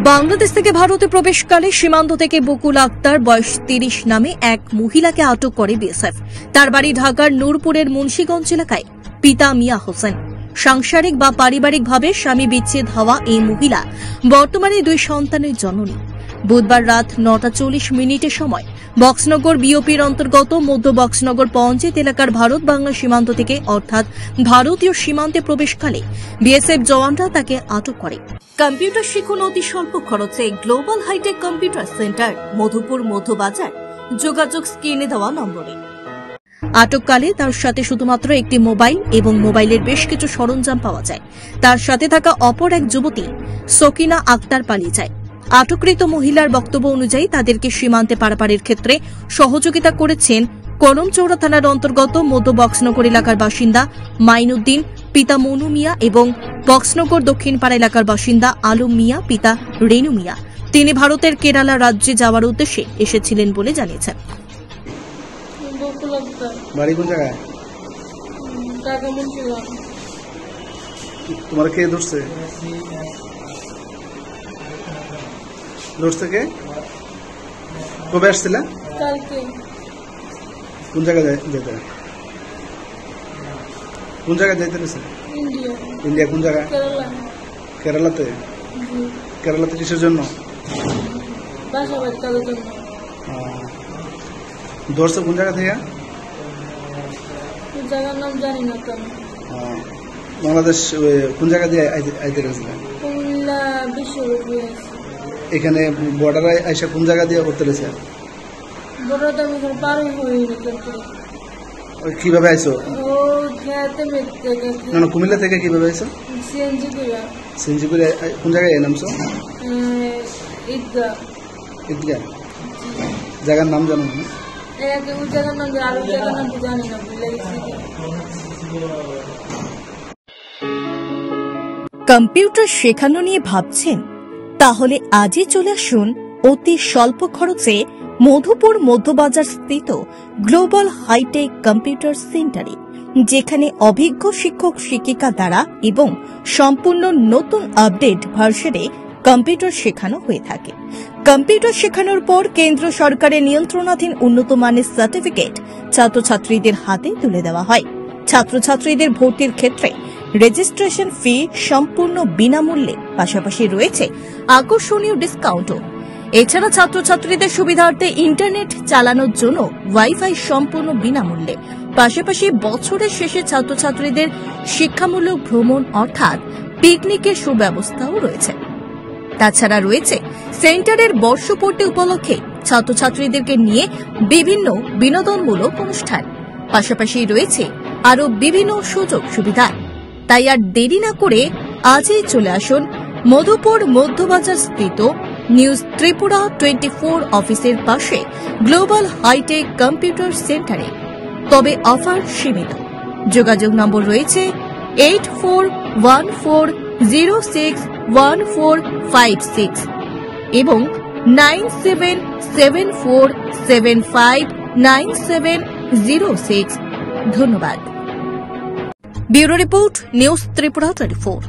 বাংলাদেশ থেকে ভারতে প্রবেশকালে সীমান্ত থেকে বকুল আক্তার বয়স ৩০ নামে এক মহিলাকে আটক করে বিএসএফ। তার বাড়ি ঢাকার নূরপুরের মুন্সিগঞ্জ এলাকায়। পিতা মিয়া হোসেন। সাংসারিক বা পারিবারিকভাবে স্বামী বিচ্ছেদ হওয়া এই মহিলা বর্তমানে ২ সন্তানের জননী। বুধবার রাত ৯:৪০ সময় বক্সনগর বিওপির অন্তর্গত মধ্য বক্সনগর পঞ্চায়েত এলাকার ভারত বাংলা সীমান্ত থেকে অর্থাৎ ভারতীয় সীমান্তে প্রবেশকালে বিএসএফ জওয়ানরা তাকে আটক করে। কম্পিউটার শিখুন অতি স্বল্প খরচে global hitech computer centre, Madhupur Madhyabazar. যোগাযোগ স্ক্রিনে দেওয়া নম্বরে। আটককালে তার সাথে শুধুমাত্র একটি মোবাইল এবং মোবাইলের বেশ কিছু সরঞ্জাম পাওয়া যায়। তার সাথে থাকা অপর এক যুবতী সকিনা আক্তার পালিয়ে যায়। আটককৃত মহিলার বক্তব্য অনুযায়ী তাদেরকে সীমান্তে পারাপারের ক্ষেত্রে সহযোগিতা করেছেন করমচৌড়া থানার অন্তর্গত মধ্য বক্সনগর এলাকার বাসিন্দা মাইনুদ্দিন, পিতা মনু মিয়া, এবং বক্সনগর দক্ষিণপাড়া এলাকার বাসিন্দা আলম মিয়া, পিতা রেনু মিয়া। তিনি ভারতের কেরালা রাজ্যে যাওয়ার উদ্দেশ্যে এসেছিলেন বলে জানিয়েছেন। বাড়ি কোন জায়গায়? তোমার কে ধরছে? কে? কবে আসছিলা? কোন জায়গায় যেতে? কোন জায়গায় যাইতে? ইন্ডিয়া। কোন জায়গায়? কেরালাতে। কেরালাতে কিসের জন্য? ধরছে কোন জায়গা থেকে? বাংলাদেশ কোন জায়গা দিয়ে আইতে গেছিলেন? এখানে বর্ডারে আইসা কোন জায়গা দিয়ে করতে গেছে? কিভাবে আইসো? না, কুমিল্লা থেকে কিভাবে আইসো? সিএনজি করে। কোন জায়গায় নামছো? ঈদগাহ। জায়গার নাম জানো না? কম্পিউটার শেখানো নিয়ে ভাবছেন? তাহলে আজই চলে আসুন অতি স্বল্প খরচে মধুপুর মধ্যবাজার স্থিত গ্লোবাল হাইটেক কম্পিউটার সেন্টারে, যেখানে অভিজ্ঞ শিক্ষক শিক্ষিকা দ্বারা এবং সম্পূর্ণ নতুন আপডেট ভার্সনে কম্পিউটার শেখানো হয়ে থাকে। কম্পিউটার শেখানোর পর কেন্দ্র সরকারের নিয়ন্ত্রণাধীন উন্নত মানের সার্টিফিকেট ছাত্রছাত্রীদের হাতে তুলে দেওয়া হয়। ছাত্রছাত্রীদের ভর্তির ক্ষেত্রে রেজিস্ট্রেশন ফি সম্পূর্ণ বিনামূল্যে, পাশাপাশি রয়েছে আকর্ষণীয় ডিসকাউন্টও। এছাড়া ছাত্রছাত্রীদের সুবিধার্থে ইন্টারনেট চালানোর জন্য ওয়াইফাই সম্পূর্ণ বিনামূল্যে, পাশাপাশি বছরের শেষে ছাত্রছাত্রীদের শিক্ষামূলক ভ্রমণ অর্থাৎ পিকনিকের সুব্যবস্থাও রয়েছে। তাছাড়া রয়েছে সেন্টারের বর্ষপূর্তি উপলক্ষে ছাত্রছাত্রীদেরকে নিয়ে বিভিন্ন বিনোদনমূলক অনুষ্ঠান, পাশাপাশি রয়েছে আরও বিভিন্ন সুযোগ সুবিধা। তাই আর দেরি না করে আজই চলে আসুন মধুপুর মধ্যবাজার স্থিত নিউজ ত্রিপুরা 24 অফিসের পাশে গ্লোবাল হাইটেক কম্পিউটার সেন্টারে। তবে অফার সীমিত। যোগাযোগ নম্বর রয়েছে 8414061456 এবং 9774759706। Bureau report, news Tripura 24।